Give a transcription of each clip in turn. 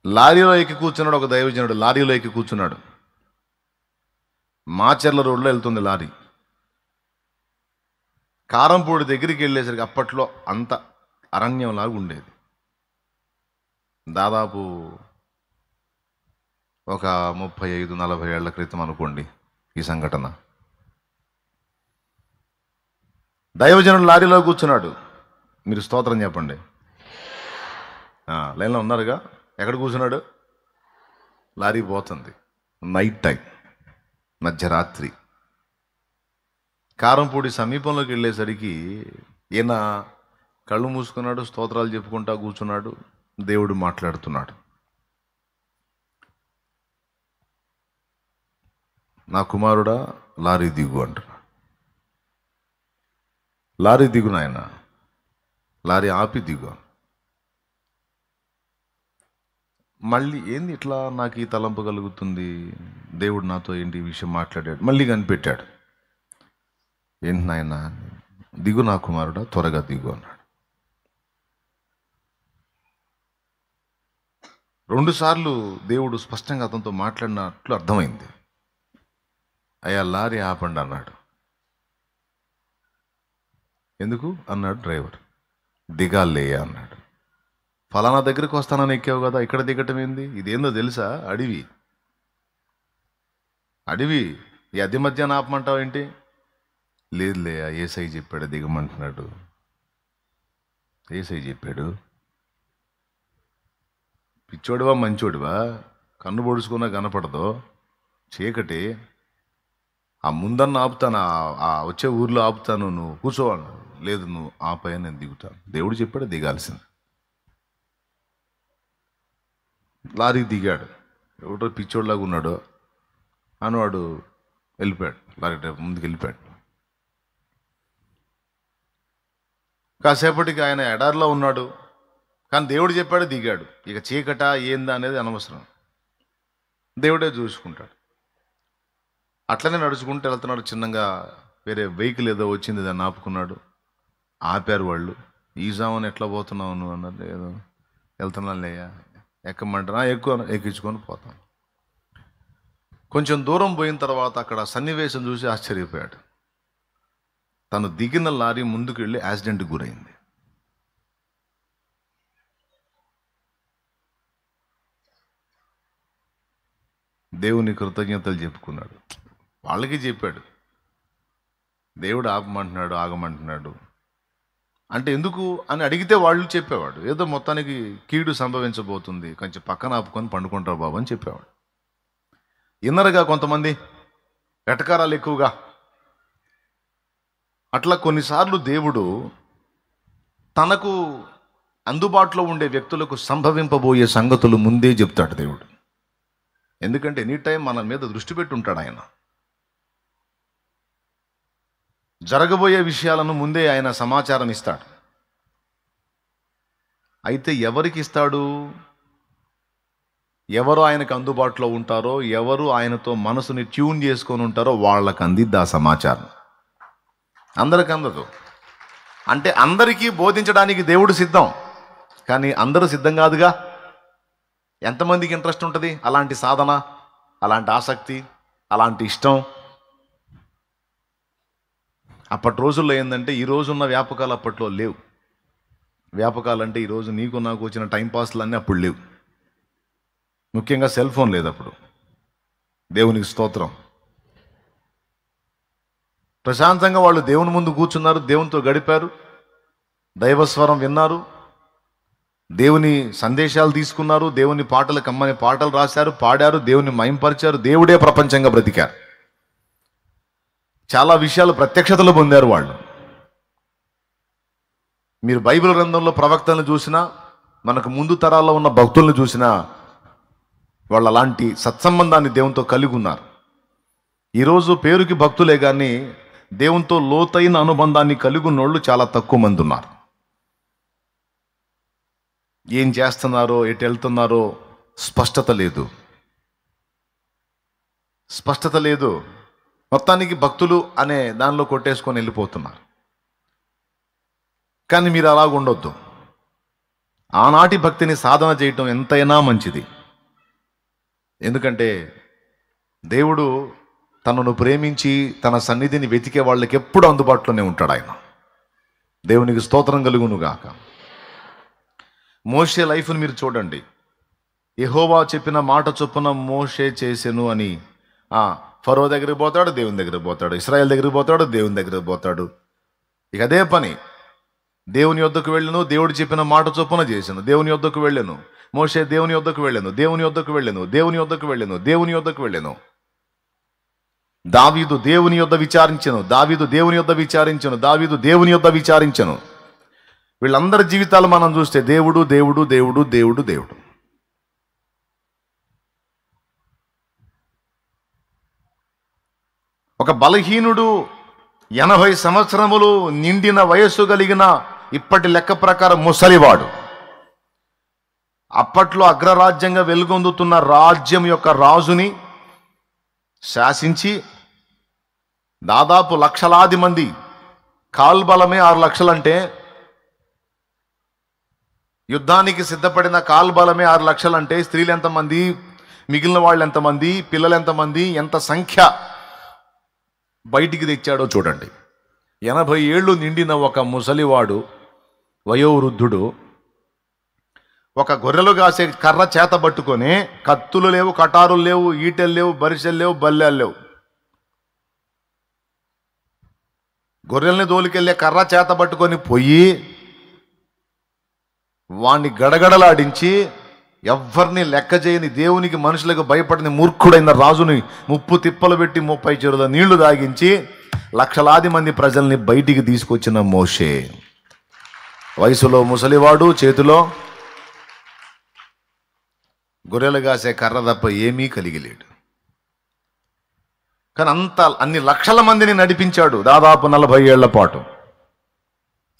లారీలో ఎక్కి కూర్చున్నాడు ఒక దైవజనుడు. లారీలో ఎక్కి కూర్చున్నాడు. మాచర్ల రోడ్లో వెళ్తుంది లారీ. కారంపూడి దగ్గరికి వెళ్ళేసరికి అప్పట్లో అంత అరణ్యంలాగా ఉండేది. దాదాపు ఒక 35-40 ఏళ్ల క్రితం అనుకోండి ఈ సంఘటన. దైవజనుడు లారీలో కూర్చున్నాడు. మీరు స్తోత్రం చెప్పండి. లైన్లో ఉన్నారుగా. ఎక్కడ కూర్చున్నాడు? లారీ పోతుంది. నైట్ టైం, మధ్యరాత్రి. కారంపూడి సమీపంలోకి వెళ్ళేసరికి ఈయన కళ్ళు మూసుకున్నాడు, స్తోత్రాలు చెప్పుకుంటా కూర్చున్నాడు. దేవుడు మాట్లాడుతున్నాడు. నా కుమారుడా లారీ దిగు అంటున్నాడు. లారీ దిగు నాయన, లారీ ఆపి దిగు. మళ్ళీ ఏంది ఇట్లా నాకు ఈ తలంపు కలుగుతుంది, దేవుడు నాతో ఏంటి ఈ విషయం మాట్లాడాడు. మళ్ళీ కనిపెట్టాడు. ఏంటి నాయన, దిగు నా కుమారుడా, త్వరగా దిగు అన్నాడు. 2 సార్లు దేవుడు స్పష్టంగా అతనితో మాట్లాడినట్లు అర్థమైంది. అయ్యా లారీ ఆపండి అన్నాడు. ఎందుకు అన్నాడు డ్రైవర్. దిగాలే అన్నాడు. ఫలానా దగ్గరికి వస్తానని ఎక్కావు కదా, ఇక్కడ దిగటం ఏంది? ఇదేందో తెలుసా? అడవి. ఈ అద్దె మధ్యాహ్నం ఆపమంటావు ఏంటి? లేదులే, ఏసై చెప్పాడు దిగమంటున్నాడు. ఏసై చెప్పాడు. పిచ్చోడివా మంచోడివా? కన్ను పొడుచుకున్నా కనపడదు, చీకటి. ఆ ముందన్న ఆపుతాను, ఆ వచ్చే ఊర్లో ఆపుతాను, నువ్వు కూర్చోవాలి. లేదు, నువ్వు ఆపయ్యా, నేను దిగుతాను. దేవుడు చెప్పాడు దిగాల్సింది. లారీ దిగాడు. ఎవడో పిచ్చోడిలాగా ఉన్నాడు అని వాడు వెళ్ళిపోయాడు. లారీ డ్రైవర్ ముందుకు వెళ్ళిపోయాడు. కాసేపటికి ఆయన ఎడారిలో ఉన్నాడు, కానీ దేవుడు చెప్పాడు దిగాడు. ఇక చీకట ఏందా అనేది అనవసరం, దేవుడే చూసుకుంటాడు. అట్లనే నడుచుకుంటూ వెళ్తున్నాడు. చిన్నగా వేరే వెహికల్ ఏదో వచ్చింది, దాన్ని ఆపుకున్నాడు. ఆపారు వాళ్ళు. ఈ జామున ఎట్లా పోతున్నావు నువ్వు అన్నది. ఏదో వెళ్తున్నాను లేయా, ఎక్కమంటారా, ఎక్కించుకొని పోతాను. కొంచెం దూరం పోయిన తర్వాత అక్కడ సన్నివేశం చూసి ఆశ్చర్యపోయాడు. తను దిగిన లారీ ముందుకు వెళ్ళి యాక్సిడెంట్కి గురైంది. దేవుని కృతజ్ఞతలు చెప్పుకున్నాడు. వాళ్ళకి చెప్పాడు దేవుడు ఆపమంటున్నాడు, ఆగమంటున్నాడు అంటే ఎందుకు అని అడిగితే వాళ్ళు చెప్పేవాడు. ఏదో మొత్తానికి కీడు సంభవించబోతుంది, కొంచెం పక్కన ఆపుకొని పండుకుంటారు బాబు అని చెప్పేవాడు. ఇన్నరగా కొంతమంది వెటకారాలు ఎక్కువగా. అట్లా కొన్నిసార్లు దేవుడు తనకు అందుబాటులో ఉండే వ్యక్తులకు సంభవింపబోయే సంగతులు ముందే చెప్తాడు దేవుడు. ఎందుకంటే ఎనీ టైం మన మీద దృష్టి పెట్టి ఉంటాడు ఆయన. జరగబోయే విషయాలను ముందే ఆయన సమాచారం ఇస్తాడు. అయితే ఎవరికి ఇస్తాడు? ఎవరు ఆయనకు అందుబాటులో ఉంటారో, ఎవరు ఆయనతో మనసుని ట్యూన్ చేసుకొని ఉంటారో వాళ్ళకి అందిద్ది ఆ సమాచారం. అందరికి అందదు. అంటే అందరికీ బోధించడానికి దేవుడు సిద్ధం, కానీ అందరూ సిద్ధం కాదుగా. ఎంతమందికి ఇంట్రెస్ట్ ఉంటుంది అలాంటి సాధన, అలాంటి ఆసక్తి, అలాంటి ఇష్టం? అప్పటి రోజుల్లో ఏంటంటే ఈ రోజున్న వ్యాపకాలు అప్పట్లో లేవు. వ్యాపకాలు అంటే ఈరోజు నీకు నాకు వచ్చిన టైంపాస్లు అన్నీ అప్పుడు లేవు. ముఖ్యంగా సెల్ ఫోన్ లేదు అప్పుడు. దేవునికి స్తోత్రం. ప్రశాంతంగా వాళ్ళు దేవుని ముందు కూర్చున్నారు, దేవునితో గడిపారు, దైవస్వరం విన్నారు, దేవుని సందేశాలు తీసుకున్నారు, దేవుని పాటలు కమ్మని పాటలు రాశారు, పాడారు, దేవుని మహింపరిచారు, దేవుడే ప్రపంచంగా బ్రతికారు. చాలా విషయాలు ప్రత్యక్షతలు పొందారు వాళ్ళు. మీరు బైబిల్ గ్రంథంలో ప్రవక్తలను చూసినా, మనకు ముందు తరాల్లో ఉన్న భక్తులను చూసినా, వాళ్ళు అలాంటి సత్సంబంధాన్ని దేవునితో కలిగి ఉన్నారు. ఈరోజు పేరుకి భక్తులే కానీ దేవునితో లోతైన అనుబంధాన్ని కలిగి ఉన్నోళ్ళు చాలా తక్కువ మంది ఉన్నారు. ఏం చేస్తున్నారో, ఎటు వెళ్తున్నారో స్పష్టత లేదు. మొత్తానికి భక్తులు అనే దానిలో కొట్టేసుకొని వెళ్ళిపోతున్నారు. కానీ మీరు అలాగ ఉండొద్దు. ఆనాటి భక్తిని సాధన చేయటం ఎంతైనా మంచిది. ఎందుకంటే దేవుడు తనను ప్రేమించి తన సన్నిధిని వెతికే వాళ్ళకి ఎప్పుడు అందుబాటులోనే ఉంటాడు ఆయన. దేవునికి స్తోత్రం కలుగును గాక. మోషే లైఫ్ని మీరు చూడండి. యెహోవా చెప్పిన మాట చొప్పున మోషే చేసెను అని ఫరో దగ్గరికి పోతాడు, దేవుని దగ్గరికి పోతాడు. ఇశ్రాయేల్ దగ్గరికి పోతాడు, దేవుని దగ్గరికి పోతాడు. ఇక అదే పని. దేవుని యొద్దకు వెళ్ళను, దేవుడు చెప్పిన మాట చొప్పున చేశాను. దేవుని యొద్దకు వెళ్ళాను మోషే, దేవుని యొద్దకు వెళ్ళాను, దేవుని యొద్దకు వెళ్ళాను, దేవుని యొద్దకు వెళ్ళాను, దేవుని యొద్దకు వెళ్ళాను. దావీదు దేవుని యొద్ద విచారించను, దావీదు దేవుని యొద్ద విచారించను, దావీదు దేవుని యొద్ద విచారించను. వీళ్ళందరి జీవితాలు మనం చూస్తే దేవుడు దేవుడు దేవుడు దేవుడు దేవుడు. ఒక బలహీనుడు 80 సంవత్సరములు నిండిన వయస్సు కలిగిన ఇప్పటి లెక్క ప్రకారం ముసలివాడు, అప్పట్లో అగ్రరాజ్యంగా వెలుగొందుతున్న రాజ్యం యొక్క రాజుని శాసించి దాదాపు లక్షలాది మంది, కాల్బలమే 6 లక్షలంటే యుద్ధానికి సిద్ధపడిన కాల్బలమే 6 లక్షలంటే స్త్రీలు ఎంతమంది, మిగిలిన వాళ్ళు ఎంతమంది, పిల్లలు ఎంతమంది, ఎంత సంఖ్య బయటికి తెచ్చాడో చూడండి. 80 ఏళ్ళు నిండిన ఒక ముసలివాడు, వయోవృద్ధుడు, ఒక గొర్రెలు కాసే కర్ర చేత పట్టుకొని, కత్తులు లేవు, కటారులు లేవు, ఈటెలు లేవు, బరిసెలు లేవు, బల్లెలు లేవు, గొర్రెల్ని దోలికెళ్ళే కర్ర చేత పట్టుకొని పోయి వాణ్ణి గడగడలాడించి ఎవ్వరిని లెక్క చేయని, దేవునికి మనుషులకు భయపడిన మూర్ఖుడైన రాజుని ముప్పు తిప్పలు పెట్టి 30 చెరువుల నీళ్లు దాగించి లక్షలాది మంది ప్రజల్ని బయటికి తీసుకొచ్చిన మోషే. వయసులో ముసలివాడు, చేతిలో గొర్రెలు కాసే కర్ర తప్ప ఏమీ కలిగిలేడు. కానీ అన్ని లక్షల మందిని నడిపించాడు దాదాపు 40 ఏళ్ల పాటు.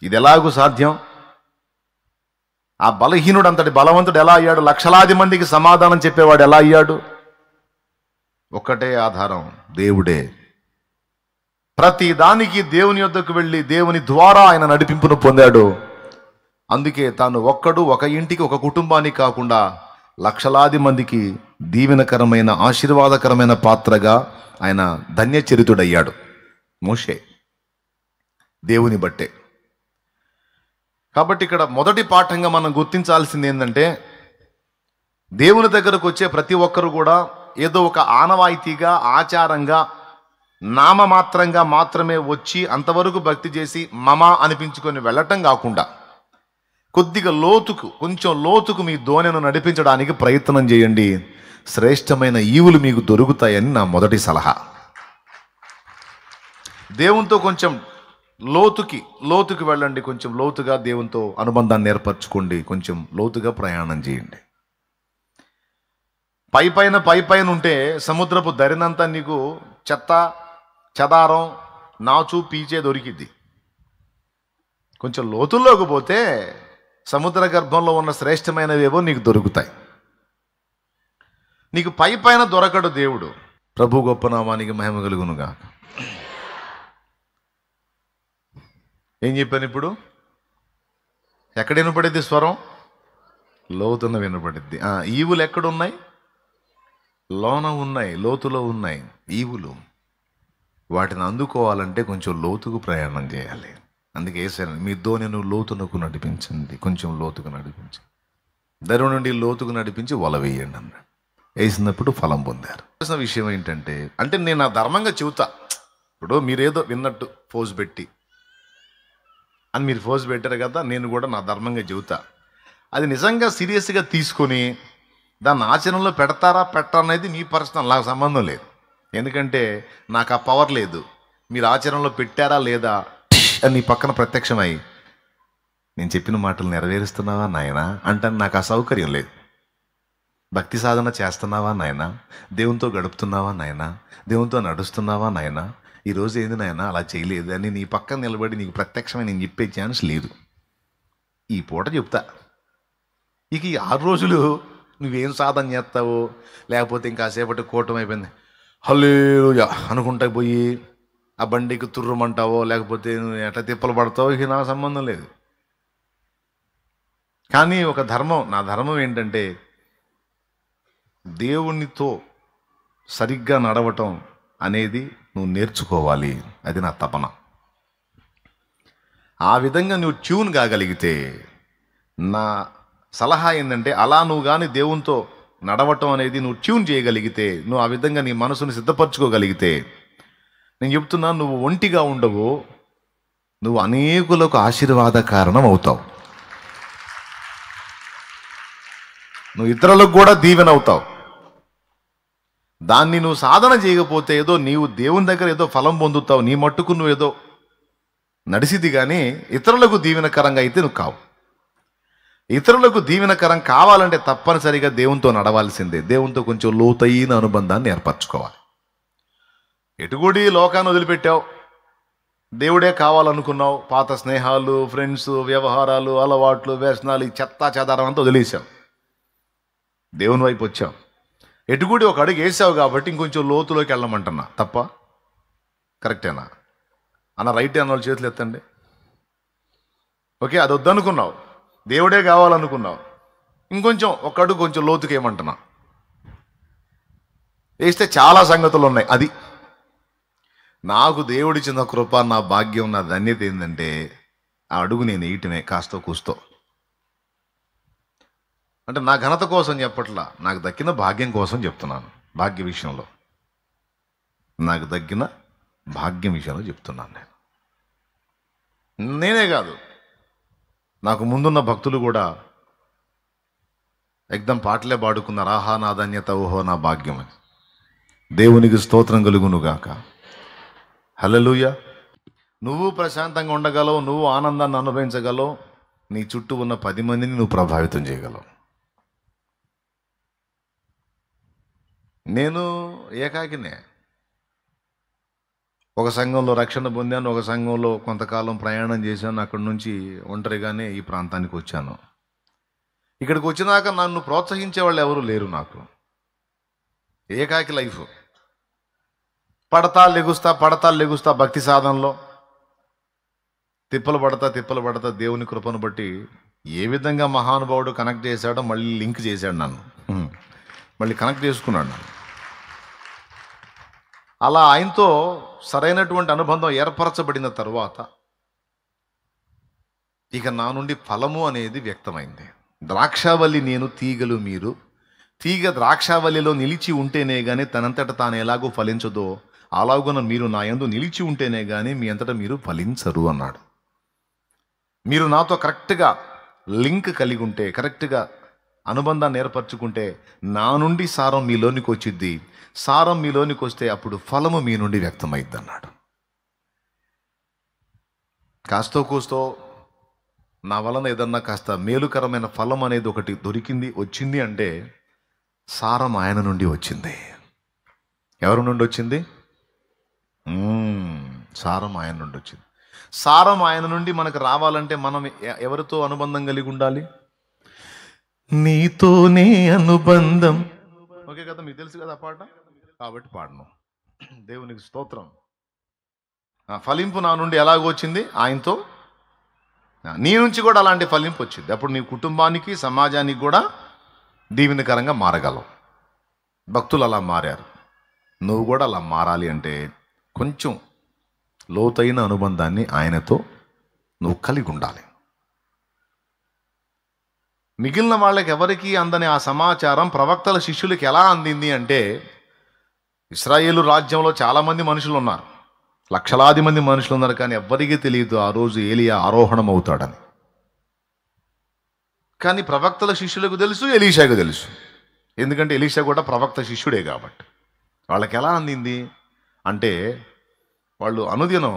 ఇది ఎలాగూ సాధ్యం? ఆ బలహీనుడు అంతటి బలవంతుడు ఎలా అయ్యాడు? లక్షలాది మందికి సమాధానం చెప్పేవాడు ఎలా అయ్యాడు? ఒక్కటే ఆధారం, దేవుడే. ప్రతి దానికి దేవుని యొద్దకు వెళ్ళి దేవుని ద్వారా ఆయన నడిపింపును పొందాడు. అందుకే తాను ఒక్కడు ఒక ఇంటికి, ఒక కుటుంబానికి కాకుండా లక్షలాది మందికి దీవెనకరమైన, ఆశీర్వాదకరమైన పాత్రగా ఆయన ధన్యచరితుడయ్యాడు మోషే, దేవుని బట్టే. కాబట్టి ఇక్కడ మొదటి పాఠంగా మనం గుర్తించాల్సింది ఏంటంటే, దేవుని దగ్గరకు వచ్చే ప్రతి ఒక్కరు కూడా ఏదో ఒక ఆనవాయితీగా, ఆచారంగా, నామమాత్రంగా మాత్రమే వచ్చి అంతవరకు భక్తి చేసి మమ అనిపించుకొని వెళ్ళటం కాకుండా కొద్దిగా కొంచెం లోతుకు మీ దోణెను నడిపించడానికి ప్రయత్నం చేయండి. శ్రేష్టమైన ఈవులు మీకు దొరుకుతాయని నా మొదటి సలహా. దేవునితో కొంచెం లోతుకి వెళ్ళండి, కొంచెం లోతుగా దేవునితో అనుబంధాన్ని ఏర్పరచుకోండి, కొంచెం లోతుగా ప్రయాణం చేయండి. పైపైన ఉంటే సముద్రపు దరినంతా నీకు చెత్త చెదారం, నాచు, పీచే దొరికిద్ది. కొంచెం లోతుల్లోకి పోతే సముద్ర గర్భంలో ఉన్న శ్రేష్టమైనవేవో నీకు దొరుకుతాయి. నీకు పైపైన దొరకడు దేవుడు. ప్రభు గొప్ప నామానికి మహిమ కలుగునుగా. ఏం చెప్పాను ఇప్పుడు? ఎక్కడ వినపడిద్ది స్వరం? లోతున వినపడిద్ది. ఈవులు ఎక్కడున్నాయి? లోన ఉన్నాయి, లోతులో ఉన్నాయి ఈవులు. వాటిని అందుకోవాలంటే కొంచెం లోతుకు ప్రయాణం చేయాలి. అందుకే వేసాను, మీ దోణిను లోతునకు నడిపించండి, కొంచెం లోతుకు నడిపించండి, దరి నుండి లోతుకు నడిపించి వల వేయండి అన్నాడు. వేసినప్పుడు ఫలం పొందారు. విషయం ఏంటంటే, అంటే నేను నా ధర్మంగా చెబుతా. ఇప్పుడు మీరేదో విన్నట్టు ఫోజ్ పెట్టి అని మీరు ఫోజ్ పెట్టారు కదా, నేను కూడా నా ధర్మంగా చెబుతా. అది నిజంగా సీరియస్గా తీసుకొని దాన్ని ఆచరణలో పెడతారా పెట్టరా అనేది మీ పర్సనల్, నాకు సంబంధం లేదు. ఎందుకంటే నాకు ఆ పవర్ లేదు. మీరు ఆచరణలో పెట్టారా లేదా అని నీ పక్కన ప్రత్యక్షమై నేను చెప్పిన మాటలు నెరవేరుస్తున్నావా నాయనా అంటే నాకు ఆ సౌకర్యం లేదు. భక్తి సాధన చేస్తున్నావా నాయనా, దేవునితో గడుపుతున్నావా నాయనా, దేవునితో నడుస్తున్నావా నాయనా, ఈరోజు ఏంది నాయనా అలా చేయలేదు అని నీ పక్కన నిలబడి నీకు ప్రత్యక్షమై నేను చెప్పే ఛాన్స్ లేదు. ఈ పూట చెప్తా. ఇక ఈ 6 రోజులు నువ్వేం సాధన చేస్తావో, లేకపోతే ఇంకాసేపటి కూటమి అయిపోయింది హల్లెలూయా అనుకుంటా పోయి ఆ బండికి తుర్రమంటావో, లేకపోతే నువ్వు ఎట్లా తిప్పలు పడతావో, ఇక నాకు సంబంధం లేదు. కానీ ఒక ధర్మం, నా ధర్మం ఏంటంటే దేవునితో సరిగ్గా నడవటం అనేది నువ్వు నేర్చుకోవాలి. అది నా తపన. ఆ విధంగా నువ్వు ట్యూన్ కాగలిగితే, నా సలహా ఏంటంటే అలా నువ్వు కానీ దేవునితో నడవటం అనేది నువ్వు ట్యూన్ చేయగలిగితే, నువ్వు ఆ విధంగా నీ మనసుని సిద్ధపరచుకోగలిగితే, నేను చెప్తున్నా, నువ్వు ఒంటిగా ఉండవు, నువ్వు అనేకులకు ఆశీర్వాద కారణం అవుతావు. నువ్వు ఇతరులకు కూడా దీవెన అవుతావు. దాన్ని నువ్వు సాధన చేయకపోతే ఏదో నీవు దేవుని దగ్గర ఏదో ఫలం పొందుతావు, నీ మట్టుకు నువ్వు ఏదో నడిసిది, కానీ ఇతరులకు దీవెనకరంగా అయితే నువ్వు కావు. ఇతరులకు దీవెనకరం కావాలంటే తప్పనిసరిగా దేవునితో నడవాల్సిందే. దేవునితో కొంచెం లోతైన అనుబంధాన్ని ఏర్పరచుకోవాలి. ఎటుగుడి లోకాన్ని వదిలిపెట్టావు, దేవుడే కావాలనుకున్నావు, పాత స్నేహాలు, ఫ్రెండ్స్, వ్యవహారాలు, అలవాట్లు, వ్యసనాలు, ఈ చెత్తా చెదారం అంతా వదిలేసావు, దేవుని వైపు వచ్చావు. ఎటుగుడి ఒక అడుగు వేసావు కాబట్టి ఇంకొంచెం లోతులోకి వెళ్ళమంటున్నా. తప్ప? కరెక్టేనా అన్న? రైట్ అన్న వాళ్ళు చేతులు ఎత్తండి. ఓకే, అది వద్దనుకున్నావు, దేవుడే కావాలనుకున్నావు, ఇంకొంచెం ఒక అడుగు కొంచెం లోతుకి ఏమంటున్నా వేస్తే చాలా సంగతులు ఉన్నాయి. అది నాకు దేవుడిచ్చిన కృప, నా భాగ్యం, నా ధన్యత ఏంటంటే ఆ అడుగు నేను వేయటమే కాస్తో కూస్తో. అంటే నా ఘనత కోసం చెప్పట్లా, నాకు దక్కిన భాగ్యం కోసం చెప్తున్నాను. భాగ్య విషయంలో, నాకు దక్కిన భాగ్యం విషయంలో చెప్తున్నాను. నేనే కాదు, నాకు ముందున్న భక్తులు కూడా ఎగ్దం పాటలే పాడుకున్నారు. ఆహా నా ధన్యత, ఓహో నా భాగ్యం అని. దేవునికి స్తోత్రం కలుగునుగాక. హల్లెలూయా. నువ్వు ప్రశాంతంగా ఉండగలవు, నువ్వు ఆనందాన్ని అనుభవించగలవు, నీ చుట్టూ ఉన్న 10 మందిని నువ్వు ప్రభావితం చేయగలవు. నేను ఏకాకినే. ఒక సంఘంలో రక్షణ పొందాను, ఒక సంఘంలో కొంతకాలం ప్రయాణం చేశాను, అక్కడి నుంచి ఒంటరిగానే ఈ ప్రాంతానికి వచ్చాను. ఇక్కడికి వచ్చినాక నన్ను ప్రోత్సహించే వాళ్ళు ఎవరు లేరు. నాకు ఏకాకి లైఫ్. పడతా లెగుస్తా భక్తి సాధనలో తిప్పలు పడతా దేవుని కృపను బట్టి ఏ విధంగా మహానుభావుడు కనెక్ట్ చేశాడో మళ్ళీ లింక్ చేశాడు నన్ను, మళ్ళీ కనెక్ట్ చేసుకున్నాడు నన్ను. అలా ఆయనతో సరైనటువంటి అనుబంధం ఏర్పరచబడిన తరువాత ఇక నా నుండి ఫలము అనేది వ్యక్తమైంది. ద్రాక్షావల్లి నేను, తీగలు మీరు. తీగ ద్రాక్షావల్లిలో నిలిచి ఉంటేనే కానీ తనంతట తాను ఎలాగో ఫలించదో, అలాగున మీరు నా యందు నిలిచి ఉంటేనే కానీ మీ అంతటా మీరు ఫలించరు అన్నాడు. మీరు నాతో కరెక్ట్గా లింక్ కలిగి ఉంటే, కరెక్ట్గా అనుబంధాన్ని ఏర్పరచుకుంటే నా నుండి సారం మీలోనికి వచ్చిద్ది. సారం మీలోనికి వస్తే అప్పుడు ఫలము మీ నుండి వ్యక్తమైద్ది అన్నాడు. కాస్తో కూస్తో నా వలన ఏదన్నా కాస్త మేలుకరమైన ఫలం అనేది ఒకటి వచ్చింది అంటే సారం ఆయన నుండి వచ్చింది. ఎవరి నుండి వచ్చింది? సారం ఆయన నుండి వచ్చింది. సారం ఆయన నుండి మనకు రావాలంటే మనం ఎవరితో అనుబంధం కలిగి ఉండాలి? నీతోనే అనుబంధం. ఓకే కదా, మీకు తెలుసు కదా పాట, కాబట్టి పాడను. దేవునికి స్తోత్రం. ఫలింపు నా నుండి ఎలాగో వచ్చింది? ఆయనతో. నీ నుంచి కూడా అలాంటి ఫలింపు వచ్చింది. అప్పుడు నీ కుటుంబానికి, సమాజానికి కూడా దీవెనకరంగా మారగలవు. భక్తులు అలా మారారు. నువ్వు కూడా అలా మారాలి అంటే కొంచెం లోతైన అనుబంధాన్ని ఆయనతో నువ్వు కలిగి ఉండాలి. మిగిలిన వాళ్ళకి ఎవరికి అందని ఆ సమాచారం ప్రవక్తల శిష్యులకి ఎలా అందింది అంటే, ఇశ్రాయేలు రాజ్యంలో చాలామంది మనుషులు ఉన్నారు, లక్షలాది మంది మనుషులు ఉన్నారు, కానీ ఎవ్వరికీ తెలియదు ఆ రోజు ఏలియా ఆరోహణం అవుతాడని. కానీ ప్రవక్తల శిష్యులకు తెలుసు, ఎలీషాకు తెలుసు. ఎందుకంటే ఎలీషా కూడా ప్రవక్త శిష్యుడే కాబట్టి. వాళ్ళకి ఎలా అందింది అంటే, వాళ్ళు అనుదినం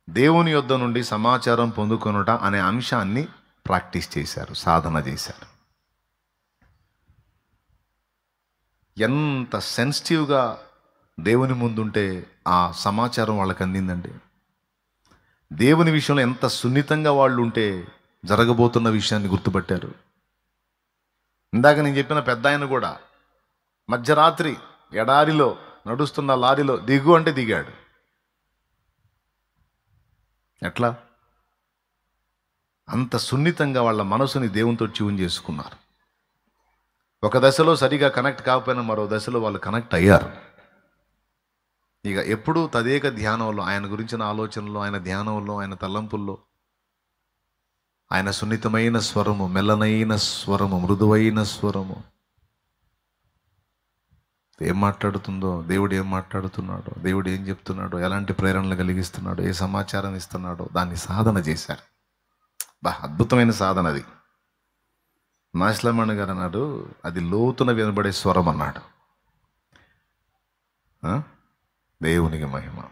దేవుని యొద్ద నుండి సమాచారం పొందుకొనుట అనే అంశాన్ని ప్రాక్టీస్ చేశారు, సాధన చేశారు. ఎంత సెన్సిటివ్గా దేవుని ముందుంటే ఆ సమాచారం వాళ్ళకి అందిందండి. దేవుని విషయంలో ఎంత సున్నితంగా వాళ్ళు ఉంటే జరగబోతున్న విషయాన్ని గుర్తుపట్టారు. ఇందాక నేను చెప్పిన పెద్ద ఆయన కూడా మధ్యరాత్రి ఎడారిలో నడుస్తున్న లారీలో దిగు అంటే దిగాడు. ఎట్లా? అంత సున్నితంగా వాళ్ళ మనసుని దేవునితో ట్యూన్ చేసుకున్నారు. ఒక దశలో సరిగా కనెక్ట్ కాకపోయినా మరో దశలో వాళ్ళు కనెక్ట్ అయ్యారు. ఇక ఎప్పుడూ తదేక ధ్యానంలో, ఆయన గురించిన ఆలోచనలో, ఆయన ధ్యానంలో, ఆయన తలంపుల్లో, ఆయన సున్నితమైన స్వరము, మెల్లనైన స్వరము, మృదువైన స్వరము ఏం మాట్లాడుతుందో, దేవుడు ఏం మాట్లాడుతున్నాడో, దేవుడు ఏం చెప్తున్నాడో, ఎలాంటి ప్రేరణలు కలిగిస్తున్నాడో, ఏ సమాచారం ఇస్తున్నాడో దాన్ని సాధన చేశారు. అద్భుతమైన సాధన అది. నాస్లమణ్ గారు అన్నాడు, అది లోతున వినబడే స్వరం అన్నాడు. దేవునికి మహిమ.